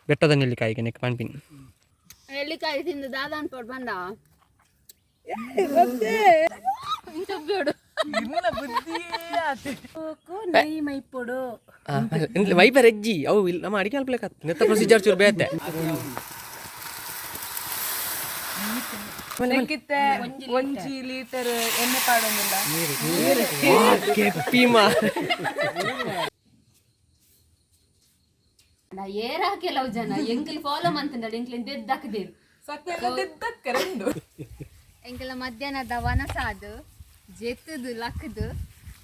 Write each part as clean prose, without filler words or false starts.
ಬೆಟ್ಟದ ನೆಲ್ಲಿಕಾಯಿಗೆ ನೆಕ್ ಪಾನ್ಪಿನ್ ನೆಲ್ಲಿಕಾಯಿ ತಿಂದು ದಾದಾನ್ ಪೋಡ್ ಬಂದ ವೈಪರ್ ಹೆಜ್ಜಿ ಅವು ನಮ್ಮ ಅಡಿಕೆ ಅಲ್ಪಲೇಕ ನೆತ್ತ ಪ್ರೊಸೀಜರ್ ಚೂರು ಬೇತೆ ಒಂಜಿ ಲೀಟರ್ ಎಣ್ಣೆ ಪಾಡೋದಿಲ್ಲ ಏರ ಕೆಲವು ಜನ ಎಂಕಲ್ ಫಾಲೋ ಮಾಡ್ತಿದ್ದಾರೆ ಎಂಕ್ಲಿನ್ ದೆದ್ದಾಕದೇರು ಎಂಕಲ ಮಧ್ಯಾಹ್ನದ ವನಸಾದು ಜೆತ್ತದು ಲಕ್ಕದು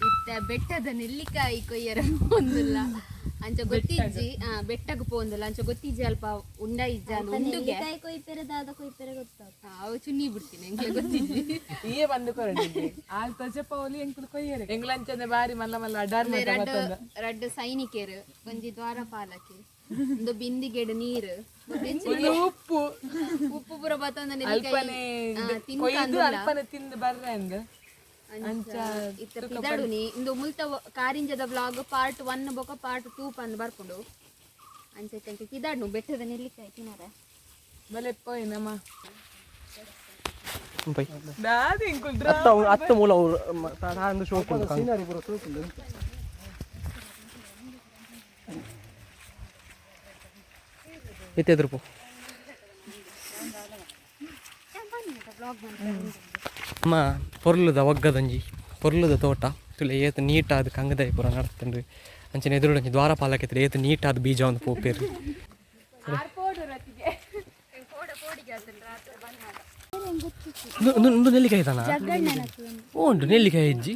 ಇತ್ತ ಬೆಟ್ಟದ ನೆಲ್ಲಿಕಾಯಿ ಕೊಯ್ಯರ ಒಂದಿಲ್ಲ ಅಂಚ ಗೊತ್ತಿಜ್ಜಿ ಬೆಟ್ಟಕ್ಕೆ ಪೋಂದಿಲ್ಲ ಅಂಚ ಗೊತ್ತಿಜ್ಜಿ ಅಲ್ಪ ಉಂಡ ಇಜ್ಜ ಉಂಡುಗೆ ಅವು ಚುನ್ನಿ ಬಿಡ್ತೀನಿ ಎಂಕ್ಲೆ ಗೊತ್ತಿಜ್ಜಿ ಈಯೇ ಬಂದು ಕೊರಡಿದ್ದೆ ಆಲ್ ತಜೆ ಪೌಲಿ ಎಂಕುಲು ಕೊಯ್ಯರೆ ಎಂಗ್ಲಂಚನೆ ಬಾರಿ ಮಲ್ಲ ಮಲ್ಲ ಅಡಾರ್ ರಡ್ಡು ಸೈನಿಕರು ಒಂಜಿ ದ್ವಾರಪಾಲಕಿ ಒಂದು ಬಿಂದಿಗೆಡ್ ನೀರು ಉಪ್ಪು ಉಪ್ಪು ಪೂರ ಬತ್ತೊಂದ ತಿಂದು ಬರ್ರೆ ಹಂಗ ಇದಾಡುನಿ ಇಂದು ಮುಲ್ತ ಕಾರಿಂಜದ ವ್ಲಾಗ್ ಪಾರ್ಟ್ 1 ಬೊಕ ಪಾರ್ಟ್ 2 ಪಂದ್ ಬರ್ಕೊಂಡು ಅಂಚೆ ತಿದಾಡ್ನು ಬೆಟ್ಟದ ನೆಲ್ಲಿಕಾಯಿ ತಿನ್ನಾರ ಬಲೆ ಪೋಯ್ ನಮ್ಮ ಅತ್ತ ಮೂಲ ಅವರು ಶೋಕ್ ಎತ್ತಿದ್ರು ಪೋ ಅಮ್ಮ ಪೊರ್ಲುದ ಒಗ್ಗದಂಜಿ ಪೊರ್ಲುದ ತೋಟ ತುಲೆ ಏತು ನೀಟಾದ ಕಂಗದಾಯಿ ಪೂರ ನಡ್ತಂಡ್ರಿ ಅಂಚನೆ ಎದುರುಡಂಜಿ ದ್ವಾರಪಾಲಕ್ಕೆ ಏತು ನೀಟಾದ ಬೀಜ ಒಂದು ಪೋಪೇರು ಒಂದು ನೆಲ್ಲಿಕಾಯಿ ತಾನ ಉಂಟು ನೆಲ್ಲಿಕಾಯಿ ಹೆಜ್ಜಿ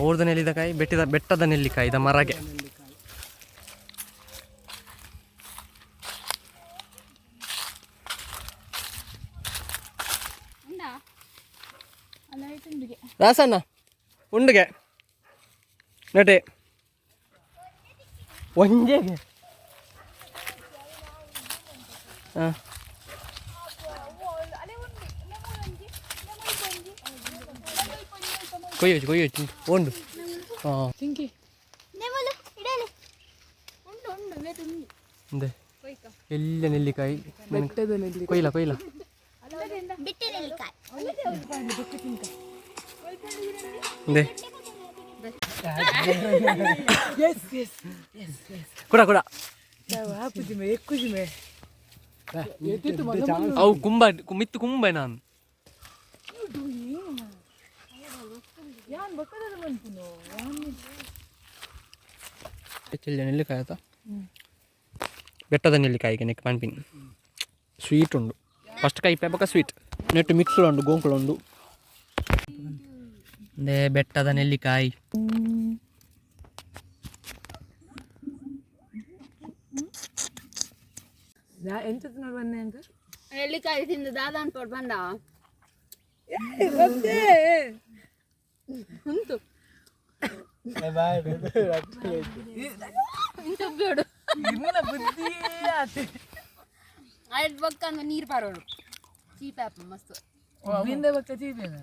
ಊರ್ದ ನೆಲ್ಲಿಕಾಯಿ ಬೆಟ್ಟದ ನೆಲ್ಲಿಕಾಯಿ ಇದ ಮರಗೆ ರಾಸಣ್ಣ ಉಂಡುಗೆ ನಟೆ ಒಂಜೆಗೆ ಹಾಂ ಕೊಯ್ಯೋಚು ಉಂಡು ಹಾಂ ಎಲ್ಲ ನೆಲ್ಲಿಕಾಯಿ ಕೊಯ್ಲ ಕೂಡ ಅವು ಮಿತ್ತು ಕುಂಬೆ ನಾನು ನೆಲ್ಲಿಕಾಯಿ ಆಯ್ತಾ ಬೆಟ್ಟದ ನೆಲ್ಲಿಕಾಯಿಗೆ ನೆಕ್ ಪಾನ್ಪಿನ್ ಸ್ವೀಟ್ ಉಂಡು ಫಸ್ಟ್ ಕೈ ಪೇಪಕ ಸ್ವೀಟ್ ನೆಟ್ಟು ಮಿಕ್ಸ್ ಉಂಡು ಗೋಂಕುಳು ಉಂಡು ಬೆಟ್ಟದ ನೆಲ್ಲಿಕಾಯಿ ಎಂತದ್ದು ನೋಡಿ ಬನ್ನಿ ಅಂತ ನೆಲ್ಲಿಕಾಯಿ ತಿಂದು ದಾದಾನ್ ಪೋಡ್ ಬಂದ ಉಂಟು ಬುದ್ಧಿ ಆಯ್ತು ಬಕ್ಕ ನೀರು ಪಾರೋಡು ಚೀಪಾಪ ಮಸ್ತ್ ಬಿಂದ ಬಕ್ಕ ಚೀಪೇನ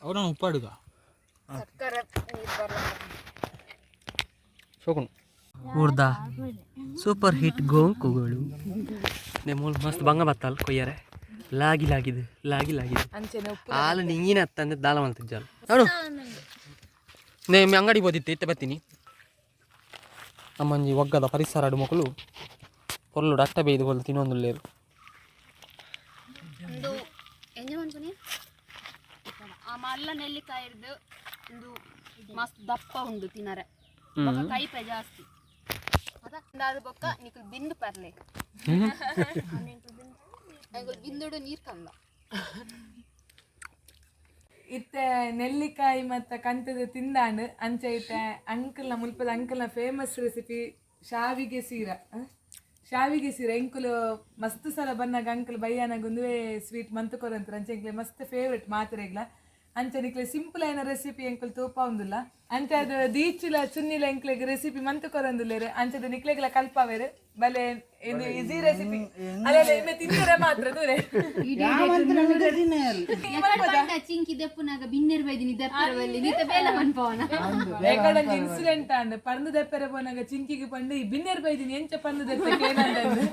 ಅವರನ್ನು ಉಪ್ಪಾಡುಗ ಸಕ್ಕರೆ ನೀರು ಬರ ಶೋಕುಣು ಊರ್ದ ಸೂಪರ್ ಹಿಟ್ ಗೋಂಕುಗಳು ಮೂಲ ಮಸ್ತ್ ಬಂಗ ಬತ್ತಲ್ ಕೊಯ್ಯರೆ ಲಾಗಿದೆ ಹಾಲು ನಿಂಗಿನ ಹತ್ತಂದ್ರೆ ದಾಲ ಮಾಡ್ತಿದ್ದ ನೋಡು ನೇಮಿ ಅಂಗಡಿ ಹೋದಿತ್ತೆ ಇತ್ತೆ ಬರ್ತೀನಿ ನಮ್ಮಂಜಿ ಒಗ್ಗದ ಪರಿಸರ ಅಡು ಮಕ್ಕಳು పొరలు అట్ట బేది వాళ్ళు తినొందు లేరు ಒಂದು ಎಂಜ ಮಾಡ್ತೀನಿ ಆ ಮಲ್ಲ ನೆಲ್ಲಿಕಾಯಿದು ಒಂದು ಮಸ್ತ್ ದಪ್ಪ ಉಂಡು ತಿನ್ನರೆ ಬೊಕ್ಕ ಕೈಪೆ ಜಾಸ್ತಿ ಅದಾದ ಬೊಕ್ಕ ನಿಕಲ್ ಬಿಂದು ಪರ್ಲೆ ಬಿಂದುಡು ನೀರು ಕಂದ ಇತ್ತೆ ನೆಲ್ಲಿಕಾಯಿ ಮತ್ತು ಕಂತದ ತಿಂದಾಂಡು ಅಂಚ ಇತ್ತೆ ಅಂಕಲ್ನ ಮುಲ್ಪದ ಅಂಕಲ್ನ ಫೇಮಸ್ ರೆಸಿಪಿ ಶಾವಿಗೆ ಸೀರ ಎಂಕುಲು ಮಸ್ತ್ ಸಲ ಬನ್ನಾಗ ಅಂಕಲ್ ಬಯ್ಯಾನಾಗ ಒಂದುವೇ ಸ್ವೀಟ್ ಮಂತು ಕೊರಂತಾರೆ ಅಂಚೆ ಎಂಕ್ಲೆ ಮಸ್ತ್ ಫೇವ್ರೆಟ್ ಮಾತ್ರೆಗ್ಲ ಅಂಚ ನಿಕ್ಲೆ ಸಿಂಪಲ್ ಐನ ರೆಸಿಪಿ ಎಂಕಲ್ ತೂಪ ಒಂದಿಲ್ಲ ಅಂಚ ಅದು ದೀಚಿಲ ಚುನ್ನಿಲ ಎಂಕ್ಲೆಗ್ ರೆಸಿಪಿ ಮಂತ್ ಕೊರೊಂದುಲ್ಲೇರು ಅಂಚದ ನಿಕ್ಲೆಗ್ಲ ಕಲ್ಪವೇರು ಬಲೆ ಇದು ಈಸಿ ರೆಸಿಪಿ ಅಲ್ಲ ಇಮ್ಮೆ ತಿನ್ನರೆ ಮಾತ್ರ ದೂರೆ ಚಿಂಕಿ ದೆಪ್ಪುನಾಗ ಬಿನ್ನೆರ್ ಬೈದಿನಿ ದೆಪ್ಪರವಲ್ಲಿ ನಿತ ಬೇಲ ಮನ್ಪವನ ಏಕಡೊಂದು ಇನ್ಸಿಡೆಂಟ್ ಅಂದ್ ಪಂದು ದೆಪ್ಪರೆ ಪೋನಾಗ ಚಿಂಕಿಗೆ ಪಂಡು ಈ ಬಿನ್ನೆರ್ ಬೈದಿನಿ ಎಂಚ ಪಂದು ದೆಪ್ಪಕ್ಕೆ ಏನಂತಂದು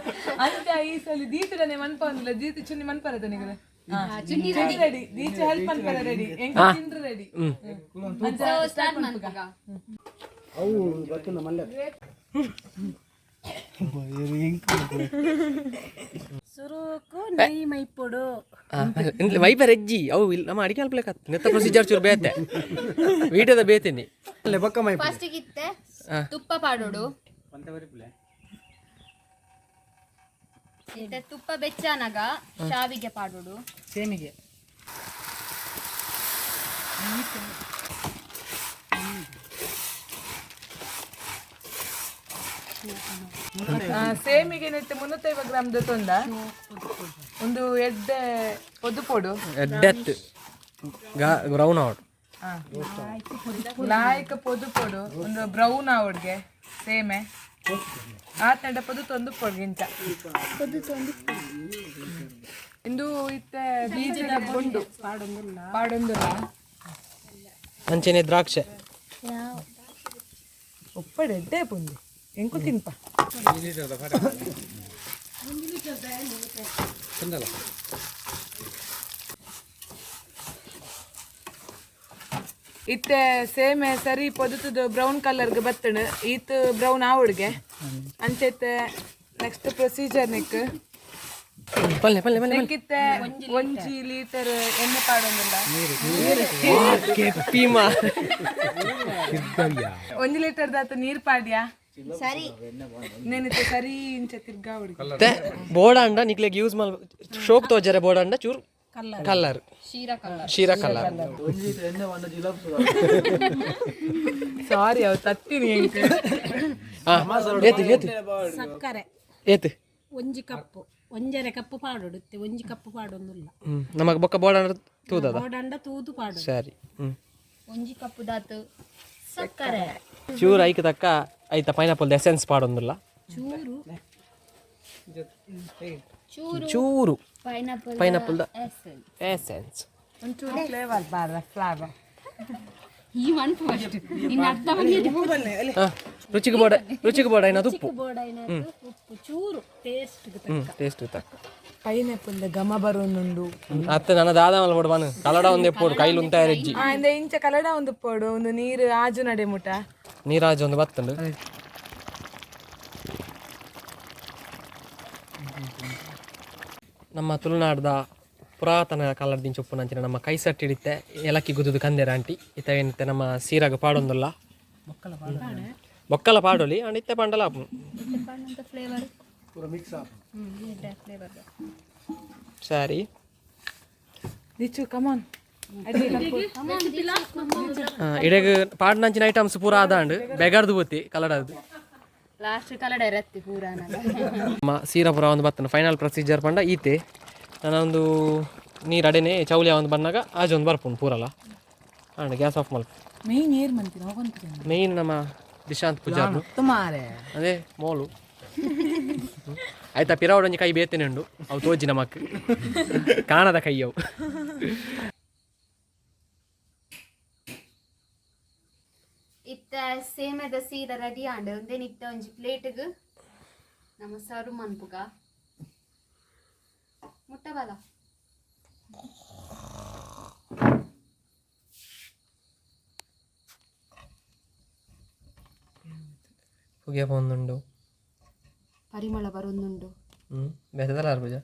ಅಂಚ ಈ ಸಲ ದೀತುಡನೆ ಮನ್ಪ ಒಂದಿಲ್ಲ ದೀತು ಚುನ್ನಿ ಮನ್ಪರದ ನಿಗದ ಚುನ್ನಿ ರೆಡಿ ದೀಚ ಹೆಲ್ಪ್ ಮನ್ಪರ ರೆಡಿ ಎಂಕ ತಿಂಡ್ರೆ ರೆಡಿ ಸ್ಟಾರ್ಟ್ ಮನ್ಪಗ ಅವು ಗೊತ್ತಿಲ್ಲ ಮಲ್ಲೆ ಸುರುಕು ನೆಯ್ ಮೈಪೊಡು ವೈಪರ್ ಎಜ್ಜಿ ಅವು ನಮ್ಮ ಅಡಿಕೆ ಅಲ್ಪಲೆಕ್ಕ ನೆತ್ತ ಪ್ರೊಸೀಜರ್ ಚೂರು ಬೇತೆ ವೀಟದ ಬೇತೇನಿ ಅಲ್ಲೇ ಬಕ್ಕ ಮೈ ಫಸ್ಟ್ ಗಿತ್ತೆ ತುಪ್ಪ ಪಾಡೋಡು ಮತ್ತೆ ತುಪ್ಪ ಬೆಚ್ಚನಾಗ ಶಾವಿಗೆ ಪಾಡೋಡು ಸೇಮಿಗೆ ಸೇಮಿಗೆ ನೆಟ್ಟು 350 ಗ್ರಾಮ್ ದೊತ್ತೊಂದ ಒಂದು ಎಡ್ಡೆ ಪೊದ್ದು ಪೊಡು ಎಡ್ಡೆತ್ತು ಬ್ರೌನ್ ಔಟ್ ಲಾಯಕ ಪೊದ್ದು ಪೊಡು ಒಂದು ಬ್ರೌನ್ ಅವಡ್ಗೆ ಸೇಮೆ ಆತಂಡ ಪೊದ್ದು ತೊಂದು ಪೊಡ್ಗಿಂಚ ಇಂದು ಇತ್ತೆ ಬೀಜದ ಬೊಂಡು ಪಾಡೊಂದುಲ್ಲ ಅಂಚೆನೆ ದ್ರಾಕ್ಷೆ ಒಪ್ಪಡೆ ಎಡ್ಡೆ ಪೊಂದು ಎಂಕು ತಿನ್ಪ ಇತ್ತೆ ಸೇಮೆ ಸರಿ ಪೊದುತುದು ಬ್ರೌನ್ ಕಲರ್ಗೆ ಬತ್ತಣ ಈತ್ ಬ್ರೌನ್ ಆವಡ್ಗೆ ಅಂಚೆತ್ತೆ ನೆಕ್ಸ್ಟ್ ಪ್ರೊಸೀಜರ್ ನಿಕ್ ಪಲ್ಲೆ ಪಲ್ಲೆ ಪಲ್ಲೆ ನೆಕ್ಕಿತ್ತೆ 1 ಲೀಟರ್ ಎಣ್ಣೆ ಪಾಡೊಂದಿಲ್ಲ 1 ಲೀಟರ್ ದಾತ ನೀರ್ ಪಾಡ್ಯಾ ಸರಿ ನೆನಿತೆ ಸರಿ ಇಂಚ ತಿರ್ಗಾ ಹುಡುಗಿ ಬೋಡ ಅಂಡ ನಿಕ್ಲೆಗ್ ಯೂಸ್ ಮಾಲ್ ಶೋಕ್ ತೋಜರೆ ಬೋಡ ಅಂಡ ಚೂರು ಕಲರ್ ಶೀರಾ ಕಲರ್ ಸಾರಿ ಅವ್ ತತ್ತೀನಿ ಏತು ಏತು ಸಕ್ಕರೆ ಏತು ಒಂಜಿ ಕಪ್ಪು ಒಂಜರೆ ಕಪ್ಪು ಪಾಡೊಡುತ್ತೆ ಒಂಜಿ ಕಪ್ಪು ಪಾಡೊಂದುಲ್ಲ ನಮಗ್ ಬೊಕ್ಕ ಬೋಡ ಅಂಡ ತೂದದ ಬೋಡಂಡ ತೂದು ಪಾಡು ಸರಿ ಒಂಜಿ ಕಪ್ಪು ದಾತು ಸಕ್ಕರೆ ಚೂರು ಐಕ್ ತಕ್ಕ ಐತ ಪೈನಾಪಲ್ ಎಸೆನ್ಸ್ ಪಾಡೊಂದಿಲ್ಲ ಚೂರು ಚೂರು ಪೈನಾಪಲ್ ಎಸೆನ್ಸ್ ಒಂಚೂರು ಫ್ಲೇವರ್ ಬಾರ ಫ್ಲೇವರ್ ಈ ಮನ್ಪು ಅಷ್ಟು ಇನ್ನು ಅರ್ಧ ಮಂದಿ ರುಚಿಗೆ ಬೋಡ ಏನದು ಉಪ್ಪು ಬೋಡ ಏನಾದ್ರು ಉಪ್ಪು ಚೂರು ಟೇಸ್ಟ್ ಟೇಸ್ಟ್ ತಕ್ಕ ಪೈನಾಪಲ್ ಘಮ ಬರೋನುಂಡು ಅತ್ತೆ ನನ್ನ ದಾದ ಮಲ್ಲ ಬೋಡು ಬಾನು ಕಲಡ ಒಂದೇ ಪೋಡು ಕೈಲು ಉಂಟಾಯ ರಜ್ಜಿ ಇಂದ ಇಂಚ ಕಲಡ ಒಂದು ಪೋಡು ಒಂದು ನೀರು ಆಜು ನಡೆ ಮುಟ ನೀರಾಜ್ ಒಂದು ಬತ್ತಂಡು ನಮ್ಮ ತುಳುನಾಡ್ದ ಪುರಾತನ ಕಾಲದಿಂದ ಉಪ್ಪು ನಂಚಿನ ನಮ್ಮ ಕೈ ಸಟ್ ಹಿಡಿತೆ ಏಲಕ್ಕಿ ಗುದ್ದುದು ಕಂದೇರ ಆಂಟಿ ಇತ್ತ ಏನಿತ್ತೆ ನಮ್ಮ ಸೀರಾಗ ಪಾಡೊಂದಲ್ಲ ಬೊಕ್ಕಲ ಪಾಡೋಲಿ ಅಂಡ್ ಇತ್ತೆ ಪಂಡಲ ಫ್ಲೇವರ್ ಸರಿ ದಿಚ್ಚು ಕಮಾನ್ ಇಡೆಗ್ ಪಾಡ್ನಂಚಿನ ಐಟಮ್ಸ್ ಪೂರ ಆದಾಂಡ್ ಬೆಗರ್ದು ಬತ್ತಿ ಕಲಡದು ಲಾಸ್ಟ್ ಕಲಡ ಇರತ್ತಿ ಪೂರಾನ ನಮ್ಮ ಸೀರಾ ಪುರ ಒಂದು ಬತ್ತನ ಫೈನಲ್ ಪ್ರೊಸೀಜರ್ ಪಂಡ ಈತೆ ನಾನೊಂದು ನೀರು ಅಡೆನೆ ಚೌಲಿಯ ಒಂದು ಬಂದಾಗ ಆಜೊಂದು ಬರ್ಪುಂಡು ಪೂರಲ್ಲ ಅಂಡ್ ಗ್ಯಾಸ್ ಆಫ್ ಮಲ್ಪ ಮೇನ್ ಏರ್ ಮಂತಿನ ಮೇಯ್ನ್ ನಮ್ಮ ದಿಶಾಂತ್ ಪೂಜಾರು ಅದೇ ಮೋಲು ಆಯ್ತಾ ಪಿರಾವಡೊಂಜಿ ಕೈ ಬೇತೇನೆ ಉಂಡು ಅವು ತೋಜಿ ನಮಕ್ ಕಾಣದ ಕೈ ಅವು ಇತ್ತ ಸೇಮೆದ ಸೀರ ರೆಡಿ ಆಂಡ್ ಒಂದೇ ನಿತ್ತ ಒಂಜಿ ಪ್ಲೇಟ್ಗ್ ನಮ್ಮ ಸರ್ವ್ ಮನ್ಪುಗ ಮುಟ್ಟಬಲ ಹೊಗೆ ಬಂದುಂಡು ಪರಿಮಳ ಬರೊಂದುಂಡು ಬೆಸದಲ್ಲ ಪೂಜ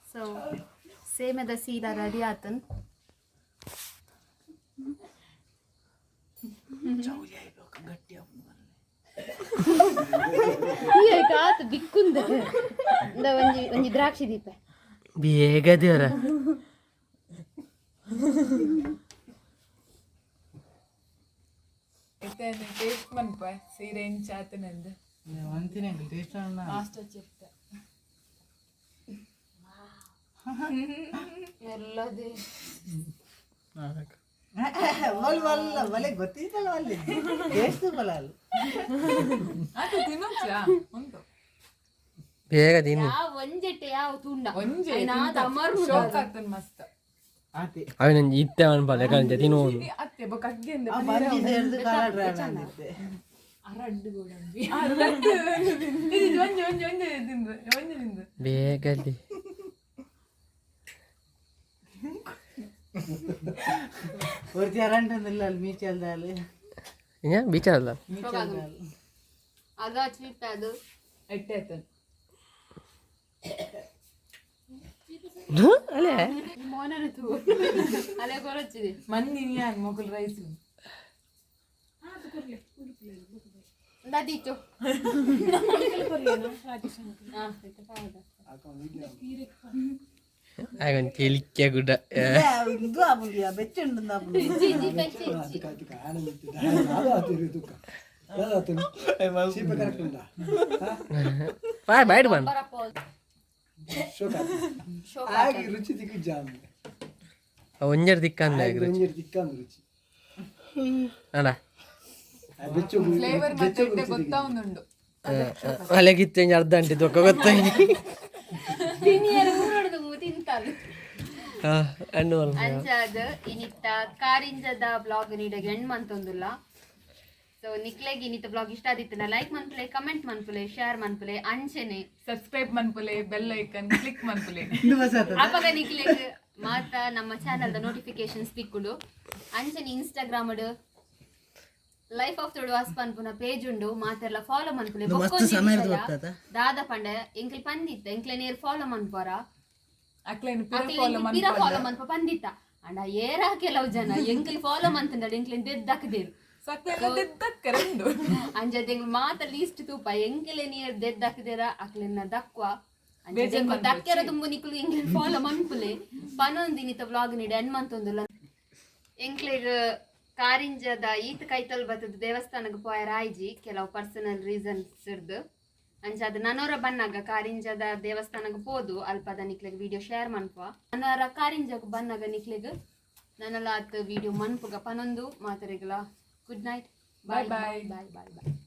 ಸೊ ಸೇಮೆದ ಸೀರ ರೆಡಿ ಆತನ್ ಕಾತು ಬಿಕ್ಕುಂದ ಒಂಜಿ ದ್ರಾಕ್ಷಿ ದೀಪ ಬೇಗ ದೇವರ ಟೇಸ್ಟ್ ಮನ್ಪ ಸೀರೆ ಇಂಚ ಆತನಂದು ಅಂತಿನ ಟೇಸ್ಟ್ ಲಾಸ್ಟ್ ಚೆಪ್ತ ಎಲ್ಲದೇ ಒಲೆ ಗೊತ್ತಿದ್ದಲ್ಲ ಅಲ್ಲಿ ಎಷ್ಟು ಬಲಾಲು ಅದು ತಿನ್ನೋಚ್ಚಾ ಉಂಟು ಬೇಗ ತಿನ್ನು. ಯಾವ ಒಂಜೆಟ್ಟೆ ಯಾವ ತುಂಡ ಒಂಜೆ ಶೋಕ್ ಆಗ್ತದೆ ಮಸ್ತ್ ಆತಿ ಅవి ನಂಗೆ ಇತ್ತೆ ಅನ್ಬಾರ್ದು ಯಾಕಂದ್ರೆ ತಿನ್ನುವುದು ಅತ್ತೆ ಬೊಕ್ಕ ಅಗ್ಗೆಂದ ಬಂದಿದ್ದು ಹಿಡಿದು ಕಾಲಾಡ್ರೆ ಅಂದಿದ್ದೆ ಅರಡ್ಡು ಗೋಡಂಬಿ ಒಂಜೆ ತಿಂದು ಬೇಗಲ್ಲಿ ഒരുത്തി അരണ്ടൊന്നുമില്ല മീച്ചെല്ലാല് ಬೀಚಲ್ಲ ಅದ ಸ್ವೀಟ್ ಅದು ಎಟ್ಟೆ ಆಯ್ತು ಅಲ್ಲೇ ಮೋನನ ತೂ ಅಲೆ ಗೊರಚಿದೆ ಮಂದಿನಿ ಯಾನ್ ಮೊಗಲ್ ರೈಸ್ ದದಿತ್ತು ಆಗೊಂದು ಕೆಲಿಕ್ಕೆ ಗುಡ್ಡ ಇದು ಆಗುದಿಲ್ಲ ಬೆಚ್ಚುಂಡು ಬಾಯ್ ಬೈಡ್ ಬನ್ ರುಚಿ ದಿಕ್ಕು ಜಾಮ್ ಒಂಜರ್ ದಿಕ್ಕಂದ ರುಚಿ ಅಲ್ಲ ಫ್ಲೇವರ್ ಮತ್ತೆ ಎಟ್ಟೆ ಗೊತ್ತಾವುದುಂಡು ಅಲೆಗಿತ್ತೆ ಅರ್ಧ ಗಂಟೆ ದೊಕ್ಕ ಗೊತ್ತಾಯ್ತು ತಿನ್ನಿಯರು ಊರೊಡ್ದು ತಿಂತಾಳು ಹಣ್ಣು ಅಂಚಾದ ಇನಿತ್ತ ಕಾರಿಂಜದ ಬ್ಲಾಗ್ ನೀಡಗೆ ಹೆಣ್ಣು ಮಂತೊಂದುಲ್ಲ ಸೊ ನಿಕ್ಲೆಗೆ ಇನಿತ್ತ ಬ್ಲಾಗ್ ಇಷ್ಟ ಆದಿತ್ತನ ಲೈಕ್ ಮನ್ಪುಲೆ ಕಮೆಂಟ್ ಮನ್ಪುಲೆ ಶೇರ್ ಮನ್ಪುಲೆ ಅಂಚೆನೆ ಸಬ್ಸ್ಕ್ರೈಬ್ ಮನ್ಪುಲೆ ಬೆಲ್ ಐಕನ್ ಕ್ಲಿಕ್ ಮನ್ಪುಲೆ ಅಪಗ ನಿಕ್ಲೆಗ್ ಮಾತ ನಮ್ಮ ಚಾನಲ್ದ ನೋಟಿಫಿಕೇಶನ್ಸ್ ತಿಕ್ಕುಡು ಅಂಚನೆ ಇನ್ಸ್ಟಾಗ್ರಾಮ್ ಲೈಫ್ ಆಫ್ ತುಳುವಾಸ್ ಪನ್ಪುನ ಪೇಜ್ ಉಂಡು ಮಾತೆಲ್ಲ ಫಾಲೋ ಮನ್ಪುಲೆ ದಾದ ಪಂಡ ಎಂಕ್ಲೆ ಪಂದಿತ್ತ ಎಂಕ್ಲೆ ನೇರ್ ಫಾಲೋ ಮನ್ಪೋರ ಅಕ್ಲೇನು ಪಿರ ಫಾಲೋ ಮನ್ಪ ಪಂದಿತ್ತ ಅಂಡ ಏರ ಕೆಲವು ಜನ ಎಂಕ್ಲೆ ಫಾಲೋ ಮನ್ತಂಡ ಎಂಕ್ಲೆ ದೆದ್ದಕ್ದೇರು ಅಂಜದ ಮಾತ ಲೀಸ್ಟ್ ತೂಪ ಎಂಕ್ಲೆ ನೀರ್ ದೆದ್ದಕ್ದೇರ ಅಕ್ಲೆನ್ನ ದಕ್ವ ದಕ್ಕೆರ ತುಂಬು ನಿಕ್ಲು ಎಂಕ್ಲೆ ಫಾಲೋ ಮನ್ಪುಲೆ ಪನೊಂದಿನಿತ ವ್ಲಾಗ್ ನೀಡಿ ಎನ್ ಮಂತೊಂದುಲ್ಲ ಎಂಕ್ಲೆಗ್ ಕಾರಿಂಜದ ಈತ ಕೈತಲ್ ಬತ್ತದ ದೇವಸ್ಥಾನಕ್ಕೆ ಪೋಯರ ಆಯ್ಜಿ ಕೆಲವು ಪರ್ಸನಲ್ ರೀಸನ್ಸ್ ಇರ್ದು ಅಂಚಾದ ನನೋರ ಬನ್ನಾಗ ಕಾರಿಂಜದ ದೇವಸ್ಥಾನಕ್ಕೆ ಹೋದು ಅಲ್ಪದ ನಿಕ್ಲೆಗ್ ವಿಡಿಯೋ ಶೇರ್ ಮನ್ಪ ನನರ ಕಾರಿಂಜಕ್ಕೆ ಬನ್ನಾಗ ನಿಕ್ಲೆಗ್ ನನಲಾತ್ ವಿಡಿಯೋ ಮನ್ಪುಗ ಪನೊಂದು ಮಾತರಿಗಲ ಗುಡ್ ನೈಟ್ ಬಾಯ್ ಬಾಯ್ ಬಾಯ್ ಬಾಯ್ ಬಾಯ್